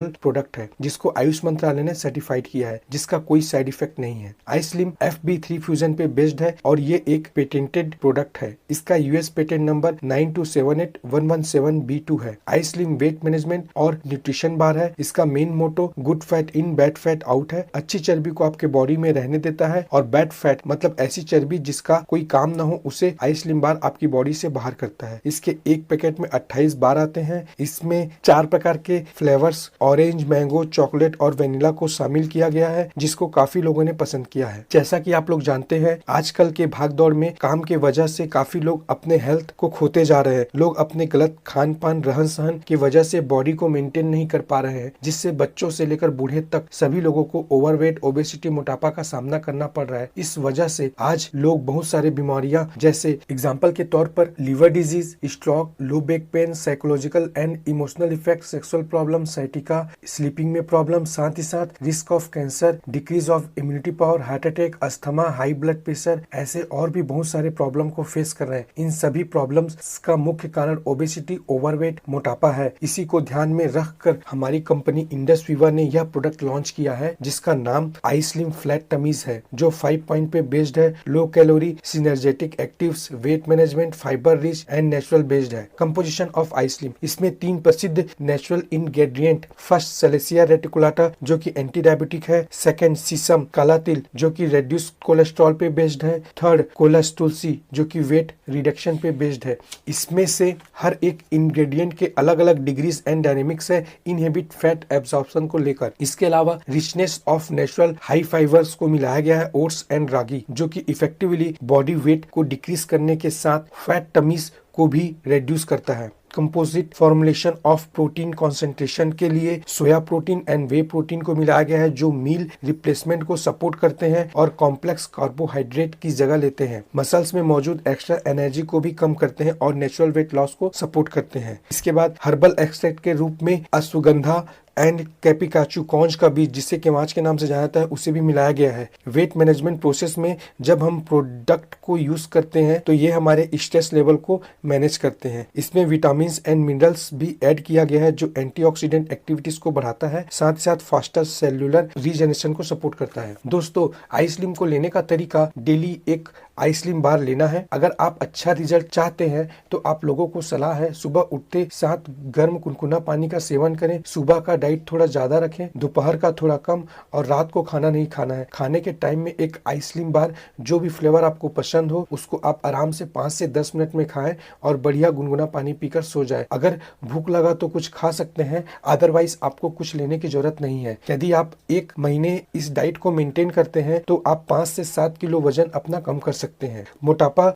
Product है जिसको आयुष मंत्रालय ने सर्टिफाइड किया है, जिसका कोई साइड इफेक्ट नहीं है। आईस्लिम FB3 फ्यूजन पे बेस्ड है और ये एक पेटेंटेड प्रोडक्ट है। इसका यूएस पेटेंट नंबर 9278117B2 है। आईस्लिम वेट मैनेजमेंट और न्यूट्रिशन बार है। इसका main motto good fat in bad fat out है। अच्छी चर्बी को आपके बॉडी में रहने देता है और बैड फैट मतलब ऐसी चर्बी जिसका कोई काम ना हो उसे आईस्लिम बार आपकी बॉडी से बाहर करता है। इसके एक पैकेट में 28 बार आते हैं। इसमें 4 प्रकार के फ्लेवर्स ऑरेंज, मैंगो, चॉकलेट और वेनिला को शामिल किया गया है, जिसको काफी लोगों ने पसंद किया है। जैसा कि आप लोग जानते हैं, आजकल के भागदौड़ में काम के वजह से काफी लोग अपने हेल्थ को खोते जा रहे हैं। लोग अपने गलत खान पान, रहन सहन की वजह से बॉडी को मेंटेन नहीं कर पा रहे हैं, जिससे बच्चों से लेकर बूढ़े तक सभी लोगों को ओवरवेट, ओबेसिटी, मोटापा का सामना करना पड़ रहा है। इस वजह से आज लोग बहुत सारे बीमारियां, जैसे एग्जाम्पल के तौर पर liver disease, stroke, low back pain, psychological and emotional effect, sexual problem, sciatica, sleeping में प्रॉब्लम, साथ ही साथ risk of cancer, decrease of immunity power, heart attack, asthma, high blood pressure, ऐसे और भी बहुत सारे प्रॉब्लम को फेस कर रहे हैं। इन सभी प्रॉब्लम्स का मुख्य कारण ओबेसिटी, ओवरवेट, मोटापा है। इसी को ध्यान में रखकर हमारी कंपनी इंडस वीवर ने यह प्रोडक्ट लॉन्च किया है, जिसका नाम आईस्लिम फ्लैट टमीज है, जो 5 पॉइंट पे बेस्ड है। Low calorie, synergetic actives, weight management, fibre rich and natural based है। कंपोजिशन ऑफ आईस्लिम, इसमें 3 प्रसिद्ध नेचुरल इंग्रेडिएंट, फर्स्ट सेलेसिया रेटिकुलाटा जो कि एंटी डायबिटिक है, सेकंड सीसम काला तिल जो कि रेड्यूस कोलेस्ट्रॉल पे बेस्ड है, थर्ड कोलस तुलसी जो कि वेट रिडक्शन पे बेस्ड है। इसमें से हर एक इंग्रेडिएंट के अलग अलग डिग्रीज एंड डायनेमिक्स है इनहिबिट फैट एब्जॉर्प्शन को लेकर। इसके अलावा richness of natural high fibres को मिलाया गया है ओट्स एंड रागी, जो कि इफेक्टिवली बॉडी वेट को डिक्रीज करने के साथ फैट टमीज को भी रिड्यूस करता है। Composite formulation of protein concentration के लिए soya protein and way protein को मिलाया गया है, जो मील रिप्लेसमेंट को सपोर्ट करते हैं और कॉम्प्लेक्स कार्बोहाइड्रेट की जगह लेते हैं। मसल्स में मौजूद एक्स्ट्रा एनर्जी को भी कम करते हैं और नेचुरल वेट लॉस को सपोर्ट करते हैं। इसके बाद हर्बल एक्सट्रैक्ट के रूप में अश्वगंधा एंड कैपिकाचू कॉन्ज का बीज, जिसे केवाच के नाम से जाना जाता है, उसे भी मिलाया गया है। वेट मैनेजमेंट प्रोसेस में जब हम प्रोडक्ट को यूज करते हैं तो ये हमारे स्ट्रेस लेवल को मैनेज करते हैं। इसमें विटामिन एंड मिनरल्स भी ऐड किया गया है, जो एंटीऑक्सीडेंट एक्टिविटीज को बढ़ाता है, साथ ही साथ फास्टर सेल्यूलर रीजनरेशन को सपोर्ट करता है। दोस्तों, आईस्लिम को लेने का तरीका, डेली एक आईस्लिम बार लेना है। अगर आप अच्छा रिजल्ट चाहते हैं तो आप लोगों को सलाह है, सुबह उठते साथ गर्म कुनकुना पानी का सेवन करें। सुबह का डाइट थोड़ा ज्यादा रखें, दोपहर का थोड़ा कम और रात को खाना नहीं खाना है। खाने के टाइम में एक आईस्लिम बार, जो भी फ्लेवर आपको पसंद हो, उसको आप आराम से 5 से 10 मिनट में खाएं और बढ़िया गुनगुना पानी पीकर सो जाए। अगर भूख लगा तो कुछ खा सकते हैं, अदरवाइज आपको कुछ लेने की जरूरत नहीं है। यदि आप 1 महीने इस डाइट को मेंटेन करते हैं तो आप 5 से 7 किलो वजन अपना कम कर सकते हैं। मोटापा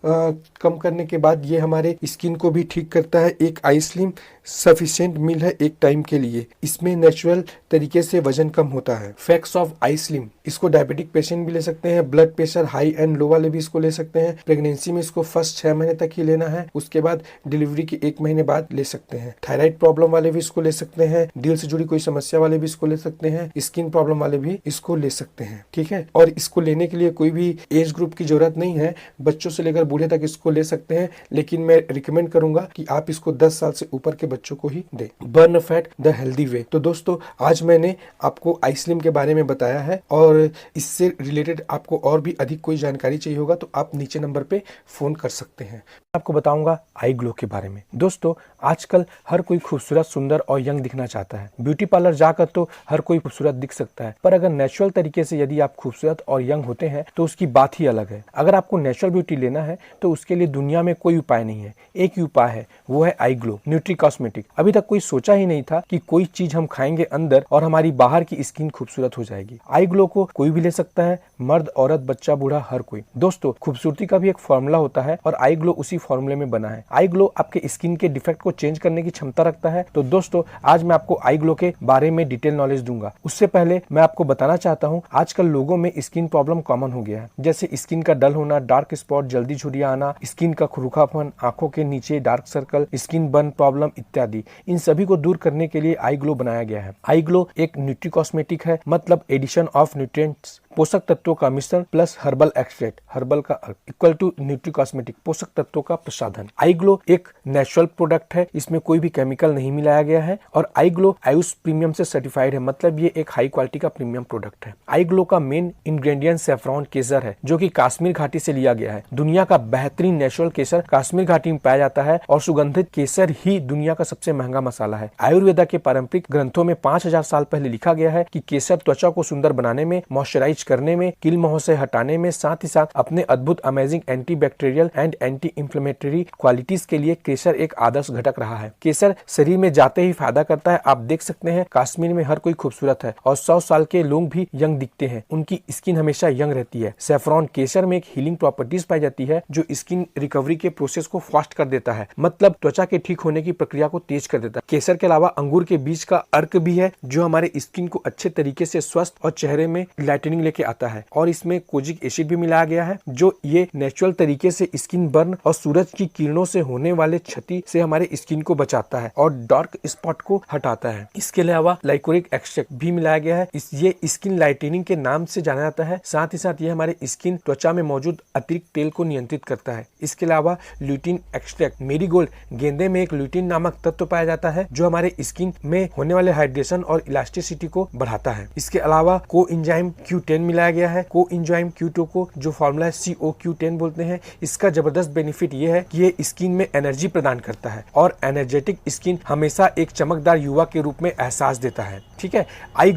कम करने के बाद ये हमारे स्किन को भी ठीक करता है। एक आईस्लिम सफिशिएंट मील है एक टाइम के लिए। इसमें नेचुरल तरीके से वजन कम होता है। फैक्ट्स ऑफ आईस्लिम, इसको डायबिटिक पेशेंट भी ले सकते हैं, blood pressure high and low वाले भी इसको ले सकते हैं। प्रेगनेंसी में इसको फर्स्ट 6 महीने तक ही लेना है, उसके बाद डिलीवरी के 1 महीने बाद ले सकते हैं। थायराइड प्रॉब्लम वाले भी इसको ले सकते हैं, दिल से जुड़ी कोई समस्या वाले भी इसको ले सकते हैं, स्किन प्रॉब्लम वाले भी इसको ले सकते हैं। ठीक है, और इसको लेने के लिए कोई भी एज ग्रुप की जरूरत नहीं है, बच्चों से लेकर बूढ़े तक इसको ले सकते हैं, लेकिन मैं रिकमेंड करूंगा कि आप इसको 10 साल से ऊपर के बच्चों को ही दें। Burn fat the healthy way. तो दोस्तों, आज मैंने आपको आईस्लिम के बारे में बताया है, और इससे रिलेटेड आपको और भी अधिक कोई जानकारी चाहिए होगा तो आप नीचे नंबर पे फोन कर सकते हैं। आपको बताऊंगा आई ग्लो के बारे में। दोस्तों, आजकल हर कोई खूबसूरत, सुंदर और यंग दिखना चाहता है। ब्यूटी पार्लर जाकर तो हर कोई खूबसूरत दिख सकता है, पर अगर नेचुरल तरीके से यदि आप खूबसूरत और यंग होते हैं तो उसकी बात ही अलग है। अगर आपको नेचुरल ब्यूटी लेना है तो उसके लिए दुनिया में कोई उपाय नहीं है, एक ही उपाय है, वो है आई ग्लो न्यूट्री कॉस्मेटिक। अभी तक कोई सोचा ही नहीं था कि कोई चीज हम खाएंगे अंदर और हमारी बाहर की स्किन खूबसूरत हो जाएगी। आई ग्लो को कोई भी ले सकता है, मर्द, औरत, बच्चा, बूढ़ा, हर कोई। दोस्तों, खूबसूरती का भी एक फॉर्मूला होता है और आई ग्लो उसी फॉर्मूले में बना है। आई ग्लो आपके स्किन के डिफेक्ट को चेंज करने की क्षमता रखता है। तो दोस्तों, आज मैं आपको आई ग्लो के बारे में डिटेल नॉलेज दूंगा। उससे पहले मैं आपको बताना चाहता हूँ, आजकल लोगों में स्किन प्रॉब्लम कॉमन हो गया है, जैसे स्किन का डल होना, डार्क स्पॉट, जल्दी झुर्रियां आना, स्किन का रूखापन, आंखों के नीचे dark circle, skin burn problem इत्यादि। इन सभी को दूर करने के लिए आई ग्लो बनाया गया है। आई ग्लो एक न्यूट्री कॉस्मेटिक है, मतलब एडिशन ऑफ न्यूट्रिएंट्स पोषक तत्वों का मिश्रण प्लस हर्बल एक्सट्रैक्ट, हर्बल का इक्वल टू न्यूट्री कॉस्मेटिक, पोषक तत्वों का प्रसाधन। आई ग्लो एक नेचुरल प्रोडक्ट है, इसमें कोई भी केमिकल नहीं मिलाया गया है और आई ग्लो आयुष प्रीमियम से सर्टिफाइड है, मतलब ये एक हाई क्वालिटी का प्रीमियम प्रोडक्ट है। आई ग्लो का मेन इंग्रेडिएंट सैफरॉन केसर है, जो कि कश्मीर घाटी से लिया गया है। दुनिया का बेहतरीन नेचुरल केसर कश्मीर घाटी में पाया जाता है और सुगंधित केसर ही दुनिया का सबसे महंगा मसाला है। आयुर्वेदा के पारंपरिक ग्रंथों में 5000 साल पहले लिखा गया है कि केसर त्वचा को सुंदर बनाने में, मॉइस्चराइज करने में, कील मोह से हटाने में, साथ ही साथ अपने अद्भुत amazing anti bacterial and anti inflammatory qualities के लिए केसर एक आदर्श घटक रहा है। केसर शरीर में जाते ही फायदा करता है। आप देख सकते हैं कश्मीर में हर कोई खूबसूरत है और 100 साल के लोग भी यंग दिखते हैं, उनकी स्किन हमेशा यंग रहती है। सैफरॉन केसर में एक हीलिंग प्रॉपर्टीज पाई जाती है जो स्किन रिकवरी के प्रोसेस को फास्ट कर देता है, मतलब त्वचा के ठीक होने की प्रक्रिया को तेज कर देता है। केसर के अलावा अंगूर के बीज का अर्क भी है जो हमारे स्किन को अच्छे तरीके से स्वस्थ और चेहरे में लाइटनिंग लेके आता है और इसमें कोजिक एसिड भी मिलाया गया है जो ये नेचुरल तरीके से स्किन बर्न और सूरज की किरणों से होने वाले क्षति से हमारे स्किन को बचाता है और डार्क स्पॉट को हटाता है। इसके अलावा लाइकोरिक एक्सट्रैक्ट भी मिलाया गया है, ये स्किन लाइटनिंग के नाम से जाना जाता है। साथ ही साथ ये हमारे स्किन त्वचा में मौजूद अतिरिक्त तेल को नियंत्रित करता है। इसके अलावा ल्यूटिन एक्सट्रैक्ट, मेरीगोल्ड गेंदे में एक ल्यूटिन नामक तत्व पाया जाता है जो हमारे स्किन में होने वाले हाइड्रेशन और इलास्टिसिटी को बढ़ाता है। इसके अलावा कोएंजाइम Q10 मिलाया गया है। कोएंजाइम Q2 को जो फॉर्मूला है COQ10 बोलते हैं। इसका जबरदस्त बेनिफिट ये है कि ये स्किन में एनर्जी प्रदान करता है और एनर्जेटिक स्किन हमेशा एक चमकदार युवा के रूप में एहसास देता है। ठीक है। आई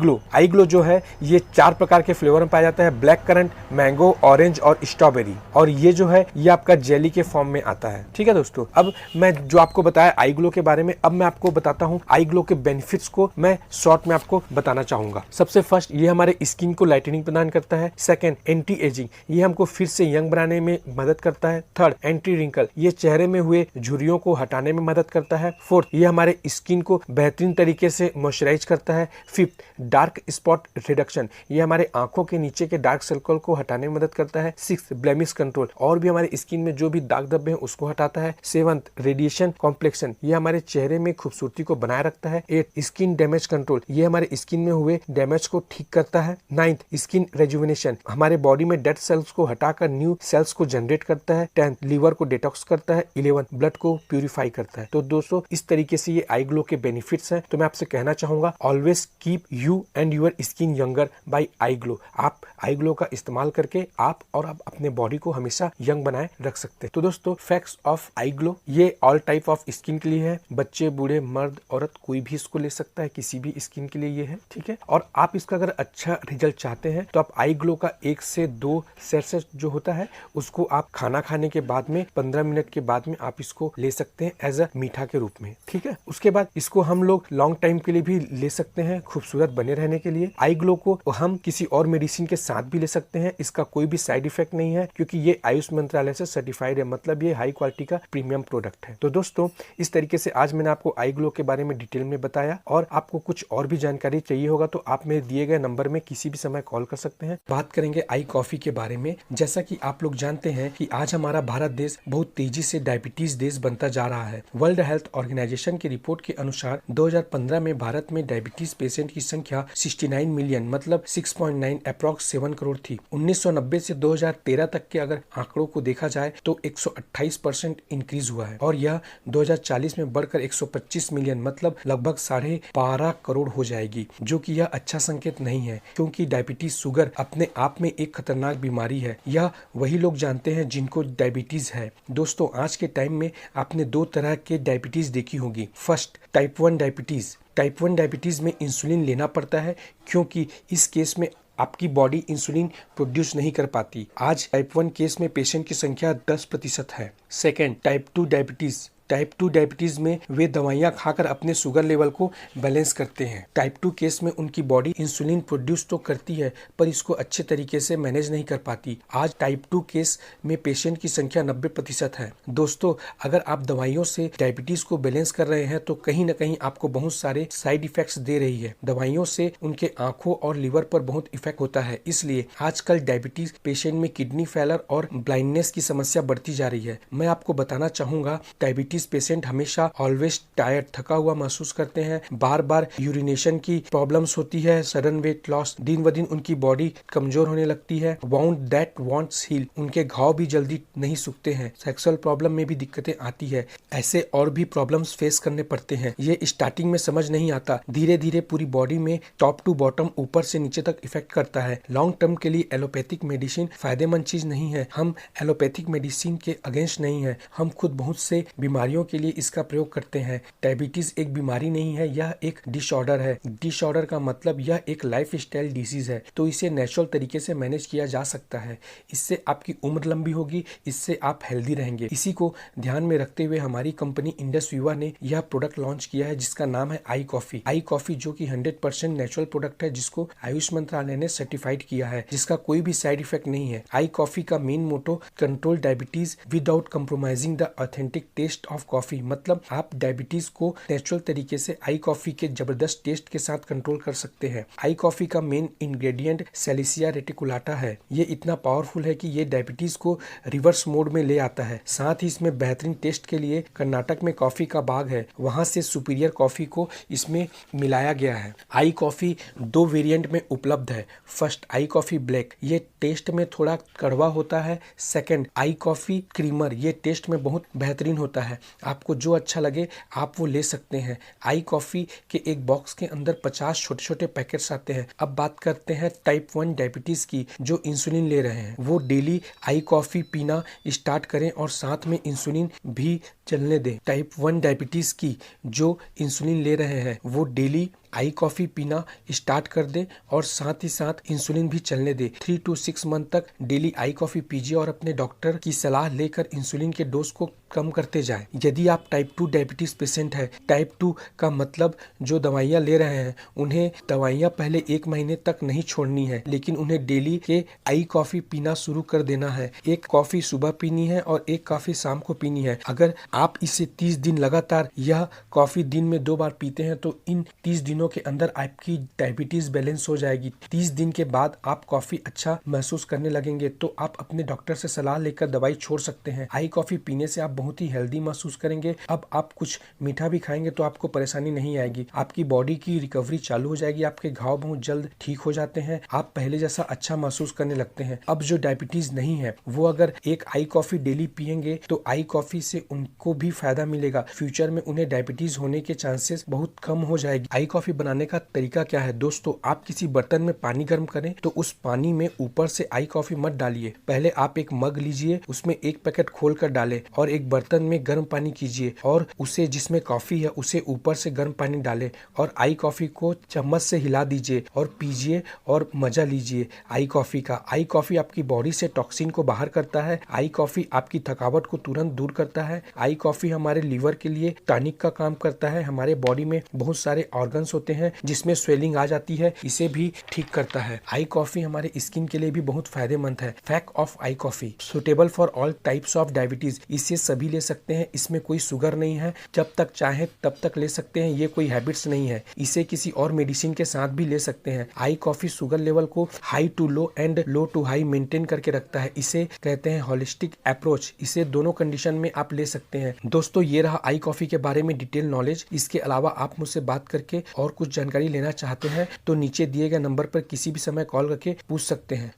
ग्लो जो है ये 4 प्रकार के फ्लेवर में पाया जाता है, ब्लैक करंट, मैंगो, ऑरेंज और स्ट्रॉबेरी, और ये जो है ये आपका जेली के फॉर्म में आता है। ठीक है दोस्तों, अब मैं जो आपको बताया आई ग्लो के बारे में, अब मैं आपको बताता हूँ आई ग्लो के बेनिफिट्स को मैं शॉर्ट में आपको बताना चाहूंगा। सबसे फर्स्ट, ये हमारे स्किन को लाइटनिंग प्रदान करता है। सेकंड, एंटी एजिंग, ये हमको फिर से यंग बनाने में मदद करता है। थर्ड, एंटी रिंकल, ये चेहरे में हुए झुर्रियों को हटाने में मदद करता है। फोर्थ, ये हमारे स्किन को बेहतरीन तरीके से मॉइस्चराइज करता है। फिफ्थ, डार्क स्पॉट रिडक्शन, ये हमारे आंखों के नीचे के डार्क सर्कल को हटाने में मदद करता है। सिक्स्थ, ब्लेमिश कंट्रोल, और भी हमारे स्किन में जो भी दाग धब्बे हैं उसको हटाता है। सेवंथ, रेडिएशन कॉम्प्लेक्शन, ये हमारे चेहरे में खूबसूरती को बनाए रखता है। एट, स्किन डैमेज कंट्रोल, ये हमारे स्किन में हुए डैमेज को ठीक करता है। नाइन्थ, स्किन रेजुविनेशन, हमारे बॉडी में डेड सेल्स को हटाकर न्यू सेल्स को जनरेट करता है। 10th, लीवर को डिटॉक्स करता है। 11th, ब्लड को प्यूरिफाई करता है। तो दोस्तों, इस तरीके से ये आई ग्लो के बेनिफिट्स हैं। तो मैं आपसे कहना चाहूंगा, always keep you and your skin younger by iGlow. आप आई ग्लो का इस्तेमाल करके आप अपने बॉडी को हमेशा यंग बनाए रख सकते हैं। तो दोस्तों, फैक्ट्स ऑफ आई ग्लो, ये ऑल टाइप ऑफ स्किन के लिए है। बच्चे, बूढ़े, मर्द, औरत, कोई भी इसको ले सकता है, किसी भी स्किन के लिए ये है। ठीक है। और आप इसका अगर अच्छा रिजल्ट चाहते हैं तो आप आई ग्लो का 1 से 2 सेट जो होता है उसको आप खाना खाने के बाद में 15 मिनट के बाद में आप इसको ले सकते हैं एज अ मीठा के रूप में। ठीक है। उसके बाद इसको हम लोग लॉन्ग टाइम के लिए भी ले सकते हैं, खूबसूरत बने रहने के लिए। आई ग्लो को हम किसी और मेडिसिन के साथ भी ले सकते हैं, इसका कोई भी साइड इफेक्ट नहीं है क्योंकि ये आयुष मंत्रालय से सर्टिफाइड है, मतलब ये हाई क्वालिटी का प्रीमियम प्रोडक्ट है। तो दोस्तों, इस तरीके से आज मैंने आपको आई ग्लो के बारे में डिटेल में बताया, और आपको कुछ और भी जानकारी चाहिए होगा तो आप मेरे दिए गए नंबर में किसी भी समय कॉल कर सकते हैं। बात करेंगे आई कॉफी के बारे में। जैसा कि आप लोग जानते हैं कि आज हमारा भारत देश बहुत तेजी से डायबिटीज देश बनता जा रहा है। वर्ल्ड हेल्थ ऑर्गेनाइजेशन की रिपोर्ट के अनुसार 2015 में भारत में डायबिटीज पेशेंट की संख्या 69 मिलियन, मतलब 6.9 अप्रॉक्स 7 करोड़ थी। 1990 से 2013 तक के अगर आंकड़ों को देखा जाए तो 128% इंक्रीज हुआ है और यह 2040 में बढ़कर 125 मिलियन, मतलब लगभग 12.5 करोड़ हो जाएगी, जो कि यह अच्छा संकेत नहीं है क्योंकि डायबिटीज शुगर अपने आप में एक खतरनाक बीमारी है। यह वही लोग जानते हैं जिनको डायबिटीज है। दोस्तों, आज के टाइम में आपने 2 तरह के डायबिटीज देखी होगी। First, type 1 diabetes. Type 1 diabetes में इंसुलिन लेना पड़ता है क्योंकि इस केस में आपकी बॉडी इंसुलिन प्रोड्यूस नहीं कर पाती। आज टाइप 1 केस में पेशेंट की संख्या 10% है। Second, type 2 diabetes. Type 2 diabetes में वे दवाइयां खाकर अपने शुगर लेवल को बैलेंस करते हैं। टाइप 2 केस में उनकी बॉडी इंसुलिन प्रोड्यूस तो करती है पर इसको अच्छे तरीके से मैनेज नहीं कर पाती। आज टाइप 2 केस में पेशेंट की संख्या 90% है। दोस्तों, अगर आप दवाइयों से डायबिटीज को बैलेंस कर रहे हैं तो कहीं ना कहीं आपको बहुत सारे साइड इफेक्ट्स दे रही है। दवाइयों से उनके आंखों और लीवर पर बहुत इफेक्ट होता है। इसलिए आजकल डायबिटीज पेशेंट में किडनी फेलर और ब्लाइंडनेस की समस्या बढ़ती जा रही है। मैं आपको बताना चाहूंगा, डायबिटीज डायबिटीज पेशेंट हमेशा ऑलवेज टायर्ड, थका हुआ महसूस करते हैं, बार बार यूरिनेशन की प्रॉब्लम्स होती है, सडन वेट लॉस, दिन ब दिन उनकी बॉडी कमजोर होने लगती है, वाउंड दैट वांट्स हील, उनके घाव भी जल्दी नहीं सूखते हैं, सेक्सुअल प्रॉब्लम में भी दिक्कतें आती है, ऐसे और भी प्रॉब्लम्स फेस करने पड़ते हैं। ये स्टार्टिंग में समझ नहीं आता, धीरे धीरे पूरी बॉडी में टॉप टू बॉटम, ऊपर से नीचे तक इफेक्ट करता है। लॉन्ग टर्म के लिए एलोपैथिक मेडिसिन फायदेमंद चीज नहीं है। हम एलोपैथिक मेडिसिन के अगेंस्ट नहीं है, हम खुद बहुत से बीमारियों के लिए इसका प्रयोग करते हैं। डायबिटीज एक बीमारी नहीं है, यह एक डिसऑर्डर है। डिसऑर्डर का मतलब यह एक लाइफ स्टाइल डिसीज है, तो इसे नेचुरल तरीके से मैनेज किया जा सकता है। इससे आपकी उम्र लंबी होगी, इससे आप हेल्दी रहेंगे। इसी को ध्यान में रखते हुए हमारी कंपनी इंडस विवा ने यह प्रोडक्ट लॉन्च किया है जिसका नाम है आई कॉफी। आई कॉफी जो कि 100% नेचुरल प्रोडक्ट है, जिसको आयुष मंत्रालय ने सर्टिफाइड किया है, जिसका कोई भी साइड इफेक्ट नहीं है। आई कॉफी का main motto control diabetes without compromising the authentic taste of coffee, मतलब आप डायबिटीज को नेचुरल तरीके से आई कॉफी के जबरदस्त टेस्ट के साथ कंट्रोल कर सकते हैं। आई कॉफी का मेन इंग्रेडिएंट सेलिसिया रेटिकुलाटा है। ये इतना पावरफुल है कि ये डायबिटीज को रिवर्स मोड में ले आता है। साथ ही इसमें बेहतरीन टेस्ट के लिए कर्नाटक में कॉफी का बाग है, वहां से सुपीरियर कॉफी को इसमें मिलाया गया है। आई कॉफी 2 वेरिएंट में उपलब्ध है। फर्स्ट आई कॉफी ब्लैक, ये टेस्ट में थोड़ा कड़वा होता है। सेकंड आई कॉफी क्रीमर, ये टेस्ट में बहुत बेहतरीन होता है। आपको जो अच्छा लगे आप वो ले सकते हैं। आई कॉफी के एक बॉक्स के अंदर 50 छोटे छोटे पैकेट्स आते हैं। अब बात करते हैं टाइप 1 डायबिटीज की, जो इंसुलिन ले रहे हैं वो डेली आई कॉफी पीना स्टार्ट करें और साथ में इंसुलिन भी चलने दें। टाइप 1 डायबिटीज की जो इंसुलिन ले रहे हैं वो डेली आई कॉफी पीना स्टार्ट कर दे और साथ ही साथ इंसुलिन भी चलने दे। 3 to 6 मंथ तक डेली आई कॉफी पीजिए और अपने डॉक्टर की सलाह लेकर इंसुलिन के डोज को कम करते जाएं। यदि आप टाइप 2 डायबिटीज पेशेंट है, टाइप 2 का मतलब जो दवाइयाँ ले रहे हैं उन्हें दवाइयाँ पहले 1 महीने तक नहीं छोड़नी है, लेकिन उन्हें डेली के आई कॉफी पीना शुरू कर देना है। एक कॉफी सुबह पीनी है और एक कॉफी शाम को पीनी है। अगर आप इसे 30 दिन लगातार यह कॉफी दिन में 2 बार पीते हैं तो इन 30 दिनों के अंदर आपकी डायबिटीज बैलेंस हो जाएगी। 30 दिन के बाद आप कॉफी अच्छा महसूस करने लगेंगे तो आप अपने डॉक्टर से सलाह लेकर दवाई छोड़ सकते हैं। आई कॉफी पीने से आप बहुत ही हेल्दी महसूस करेंगे। अब आप कुछ मीठा भी खाएंगे तो आपको परेशानी नहीं आएगी, आपकी बॉडी की रिकवरी चालू हो जाएगी, आपके घाव बहुत जल्द ठीक हो जाते हैं, आप पहले जैसा अच्छा महसूस करने लगते हैं। अब जो डायबिटीज नहीं है वो अगर एक आई कॉफी डेली पियेंगे तो आई कॉफी से उनको भी फायदा मिलेगा। फ्यूचर में उन्हें डायबिटीज होने के चांसेस बहुत कम हो जाएगी। आई कॉफी बनाने का तरीका क्या है दोस्तों, आप किसी बर्तन में पानी गर्म करें तो उस पानी में ऊपर से आई कॉफी मत डालिए। पहले आप एक मग लीजिए, उसमें 1 पैकेट खोल कर डालें और एक बर्तन में गर्म पानी कीजिए और उसे जिसमें कॉफी है उसे ऊपर से गर्म पानी डालें और आई कॉफी को चम्मच से हिला दीजिए और पीजिए और मजा लीजिए आई कॉफी का। आई कॉफी आपकी बॉडी से टॉक्सिन को बाहर करता है। आई कॉफी आपकी थकावट को तुरंत दूर करता है। आई कॉफी हमारे लीवर के लिए टॉनिक का काम करता है। हमारे बॉडी में बहुत सारे ऑर्गन्स होते हैं जिसमें स्वेलिंग आ जाती है, इसे भी ठीक करता है। आई कॉफी हमारे स्किन के लिए भी बहुत फायदेमंद है। Fact of I coffee, suitable for all types of diabetes, इसे सभी ले सकते हैं, इसमें कोई शुगर नहीं है, जब तक चाहे तब तक ले सकते हैं, ये कोई हैबिट्स नहीं है। इसे किसी और मेडिसिन के साथ भी ले सकते हैं। आई कॉफी शुगर लेवल को high to low and low to high maintain करके रखता है, इसे कहते हैं होलिस्टिक अप्रोच। इसे दोनों कंडीशन में आप ले सकते हैं। दोस्तों ये रहा आई कॉफी के बारे में डिटेल नॉलेज। इसके अलावा आप मुझसे बात करके और कुछ जानकारी लेना चाहते हैं तो नीचे दिए गए नंबर पर किसी भी समय कॉल करके पूछ सकते हैं।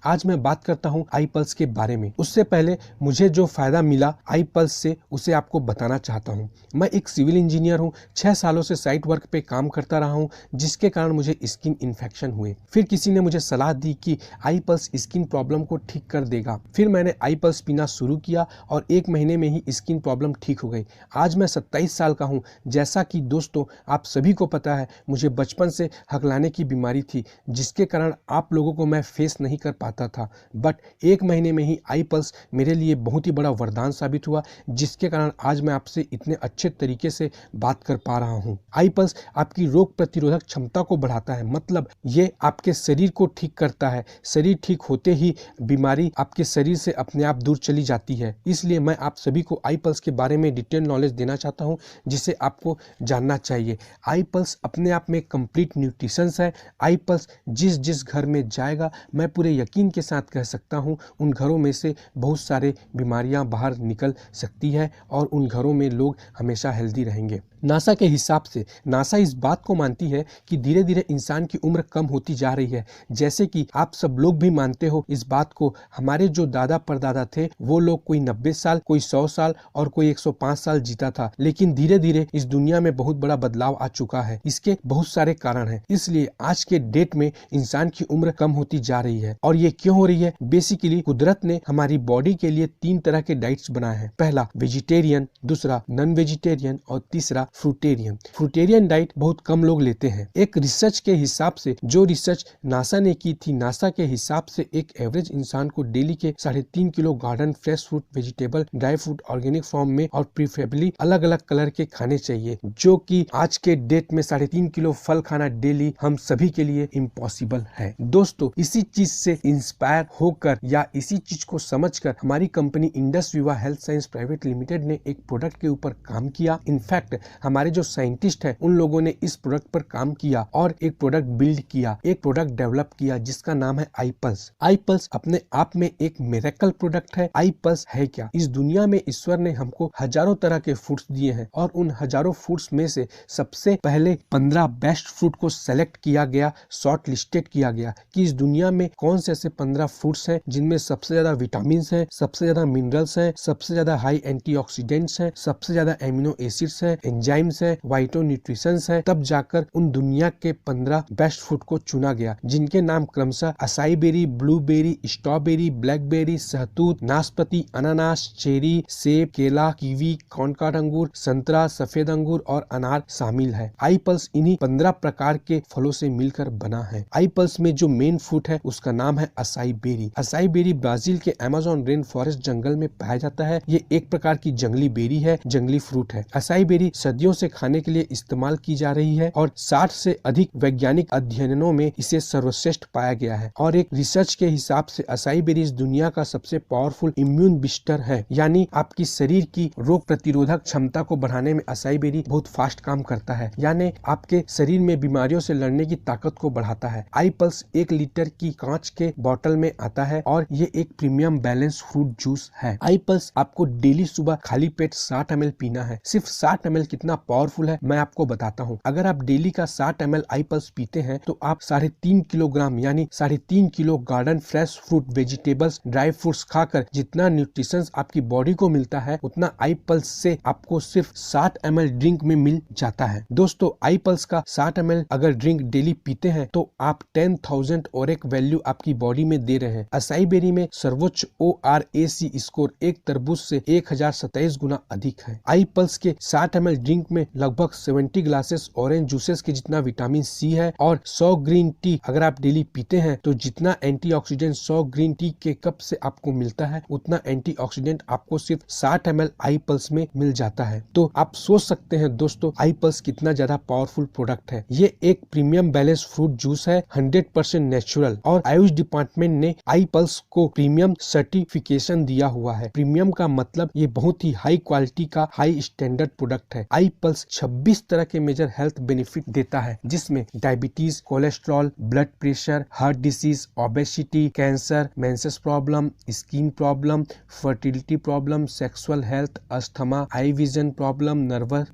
आज मैं बात करता हूं आई पल्स के बारे में। उससे पहले मुझे जो फायदा मिला आई पल्स से उसे आपको बताना चाहता हूं। मैं एक सिविल इंजीनियर हूं, 6 सालों से साइट वर्क पे काम करता रहा हूं, जिसके कारण मुझे स्किन इन्फेक्शन हुए। फिर किसी ने मुझे सलाह दी कि आई पल्स स्किन प्रॉब्लम को ठीक कर देगा। फिर मैंने आई पल्स पीना शुरू किया और 1 महीने में ही स्किन प्रॉब्लम ठीक हो गई। आज मैं 27 साल का हूँ। जैसा कि दोस्तों आप सभी को पता है, मुझे बचपन से हकलाने की बीमारी थी, जिसके कारण आप लोगों को मैं फेस नहीं कर पाता था। बट 1 महीने में ही आई पल्स मेरे लिए बहुत ही बड़ा वरदान साबित हुआ, जिसके कारण आज मैं आपसे इतने अच्छे तरीके से बात कर पा रहा हूं। आई पल्स आपकी रोग प्रतिरोधक क्षमता को बढ़ाता है, मतलब ये आपके शरीर को ठीक करता है। शरीर ठीक होते ही बीमारी आपके शरीर से अपने आप दूर चली जाती है। इसलिए मैं आप सभी को आई पल्स के बारे में डिटेल नॉलेज देना चाहता हूं, जिसे आपको जानना चाहिए। आई पल्स अपने आप में कंप्लीट न्यूट्रिशंस है। आई पल्स जिस जिस घर में जाएगा, मैं पूरे यकीन यकीन के साथ कह सकता हूँ उन घरों में से बहुत सारे बीमारियां बाहर निकल सकती है और उन घरों में लोग हमेशा हेल्दी रहेंगे। नासा के हिसाब से नासा इस बात को मानती है कि धीरे धीरे इंसान की उम्र कम होती जा रही है। जैसे कि आप सब लोग भी मानते हो इस बात को, हमारे जो दादा परदादा थे वो लोग कोई 90 साल, कोई 100 साल और कोई 105 साल जीता था, लेकिन धीरे धीरे इस दुनिया में बहुत बड़ा बदलाव आ चुका है। इसके बहुत सारे कारण हैं, इसलिए आज के डेट में इंसान की उम्र कम होती जा रही है। और ये क्यों हो रही है? बेसिकली कुदरत ने हमारी बॉडी के लिए 3 तरह के डाइट्स बनाए हैं। पहला वेजिटेरियन, दूसरा नॉन वेजिटेरियन और तीसरा फ्रूटेरियन। फ्रूटेरियन डाइट बहुत कम लोग लेते हैं। एक रिसर्च के हिसाब से, जो रिसर्च नासा ने की थी, नासा के हिसाब से एक एवरेज इंसान को डेली के 3.5 kilo garden fresh fruit, vegetable, dry fruit organic form में और प्रीफरेबली अलग अलग कलर के खाने चाहिए, जो कि आज के डेट में 3.5 किलो फल खाना डेली हम सभी के लिए इम्पॉसिबल है। दोस्तों, इसी चीज से इंस्पायर होकर या इसी चीज को समझकर हमारी कंपनी इंडस विवा हेल्थ साइंस प्राइवेट लिमिटेड ने एक प्रोडक्ट के ऊपर काम किया। इनफैक्ट हमारे जो साइंटिस्ट है उन लोगों ने इस प्रोडक्ट पर काम किया और एक प्रोडक्ट बिल्ड किया, एक प्रोडक्ट डेवलप किया जिसका नाम है iPulse। iPulse अपने आप में एक मिरेकल प्रोडक्ट है। iPulse है क्या? इस दुनिया में ईश्वर ने हमको हजारों तरह के फ्रूट्स दिए हैं और उन हजारों फ्रूट्स में से सबसे पहले 15 बेस्ट फ्रूट को सेलेक्ट किया गया, शॉर्ट लिस्टेड किया गया कि इस दुनिया में कौन से ऐसे 15 फ्रूट्स हैं जिनमें सबसे ज्यादा विटामिन है, सबसे ज्यादा मिनरल्स है, सबसे ज्यादा हाई एंटीऑक्सीडेंट्स है, सबसे ज्यादा एमिनो एसिड्स है, एंजाइम्स है, वाइटो न्यूट्रिशंस है। तब जाकर उन दुनिया के 15 बेस्ट फ्रूट को चुना गया, जिनके नाम क्रमशः acai berry, blueberry, strawberry, blackberry, सहतूत, नाशपाती, अनानास, चेरी, सेब, केला, कीवी, कॉर्नकाट अंगूर, संतरा, सफेद अंगूर और अनार शामिल है। iPulse इन्हीं 15 प्रकार के फलों से मिलकर बना है। iPulse में जो मेन फ्रूट है उसका नाम है acai berry. Acai berry Brazil के अमेज़न रेन फॉरेस्ट जंगल में पाया जाता है। ये एक प्रकार की जंगली बेरी है, जंगली फ्रूट है। असाई बेरी सदियों से खाने के लिए इस्तेमाल की जा रही है और 60 से अधिक वैज्ञानिक अध्ययनों में इसे सर्वश्रेष्ठ पाया गया है। और एक रिसर्च के हिसाब से असाई बेरी इस दुनिया का सबसे पावरफुल इम्यून बूस्टर है, यानी आपकी शरीर की रोग प्रतिरोधक क्षमता को बढ़ाने में असाई बेरी बहुत फास्ट काम करता है, यानी आपके शरीर में बीमारियों से लड़ने की ताकत को बढ़ाता है। iPulse 1 लीटर की कांच के बोतल में आता है और ये एक प्रीमियम बैलेंस फ्रूट जूस है। iPulse आपको डेली सुबह खाली पेट 60 ml पीना है। सिर्फ 60 ml कितना पावरफुल है मैं आपको बताता हूँ। अगर आप डेली का 60 ml iPulse पीते हैं तो आप 3.5 किलोग्राम यानी 3.5 kilo garden fresh fruit, vegetables, dry fruits खाकर जितना न्यूट्रिशन आपकी बॉडी को मिलता है उतना iPulse से आपको सिर्फ 60 ml ड्रिंक में मिल जाता है। दोस्तों, iPulse का 60 ml अगर ड्रिंक डेली पीते हैं तो आप 10,000 और एक वैल्यू आपकी बॉडी में दे रहे हैं। असाई बेरी में सर्वोच्च ORAC स्कोर एक तरबूज से 1027 गुना अधिक है। iPulse के 60 ml ड्रिंक में लगभग 70 ग्लासेस ऑरेंज जूसेस के जितना विटामिन सी है और 100 ग्रीन टी अगर आप डेली पीते हैं तो जितना एंटीऑक्सीडेंट 100 ग्रीन टी के कप से आपको मिलता है उतना एंटीऑक्सीडेंट आपको सिर्फ 60 ml iPulse में मिल जाता है। तो आप सोच सकते हैं दोस्तों iPulse कितना ज्यादा पावरफुल प्रोडक्ट है। ये एक प्रीमियम बैलेंस फ्रूट जूस है, 100% नेचुरल, और आयुष डिपार्टमेंट ने iPulse को प्रीमियम सर्टिफिकेशन दिया हुआ है। प्रीमियम का मतलब ये बहुत ही हाई क्वालिटी का हाई स्टैंडर्ड प्रोडक्ट है। iPulse 26 तरह के मेजर हेल्थ बेनिफिट देता है, जिसमें diabetes, cholesterol, blood pressure, heart disease, obesity, cancer, menses problem, skin problem, fertility problem, sexual health, asthma, eye vision problem,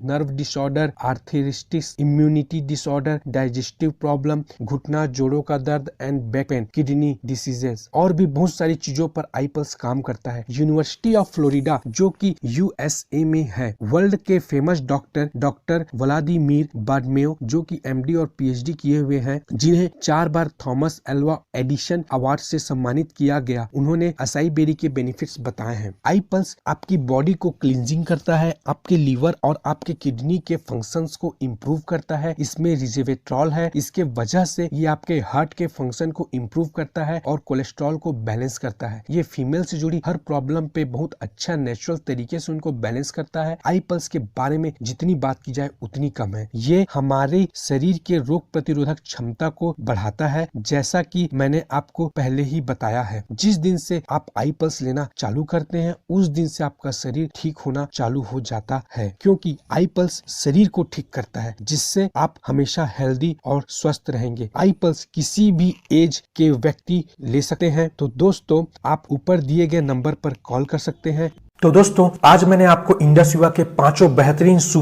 nerve disorder, arthritis, immunity disorder, digestive problem, घुटना जोड़ों का दर्द and back pain, kidney diseases और भी बहुत सारी चीजों पर iPulse काम करता है। यूनिवर्सिटी ऑफ फ्लोरिडा जो कि USA में है, वर्ल्ड के फेमस डॉक्टर व्लादिमीर बाडमेयो जो कि MD और PhD किए हुए हैं, जिन्हें 4 बार थॉमस एल्वा एडिशन अवार्ड से सम्मानित किया गया, उन्होंने असाई बेरी के बेनिफिट्स बताए हैं। iPulse आपकी बॉडी को क्लींजिंग करता है, आपके लीवर और आपके किडनी के फंक्शंस को इम्प्रूव करता है। इसमें रिजर्वेट्रॉल है, इसके वजह से ये आपके हार्ट के फंक्शन को इम्प्रूव करता है और कोलेस्ट्रॉल को बैलेंस करता है। ये फीमेल से जुड़ी हर प्रॉब्लम पे बहुत अच्छा नेचुरल तरीके से उनको बैलेंस करता है। iPulse के बारे में जितनी बात की जाए उतनी कम है। ये हमारे शरीर के रोग प्रतिरोधक क्षमता को बढ़ाता है, जैसा कि मैंने आपको पहले ही बताया है। जिस दिन से आप आई पल्स लेना चालू करते हैं उस दिन से आपका शरीर ठीक होना चालू हो जाता है, क्योंकि आई पल्स शरीर को ठीक करता है, जिससे आप हमेशा हेल्दी और स्वस्थ रहेंगे। आई पल्स किसी भी एज के व्यक्ति ले सकते हैं। तो दोस्तों, आप ऊपर दिए गए नंबर पर कॉल कर सकते हैं। तो दोस्तों, आज मैंने आपको इंडस युवा के 5 बेहतरीन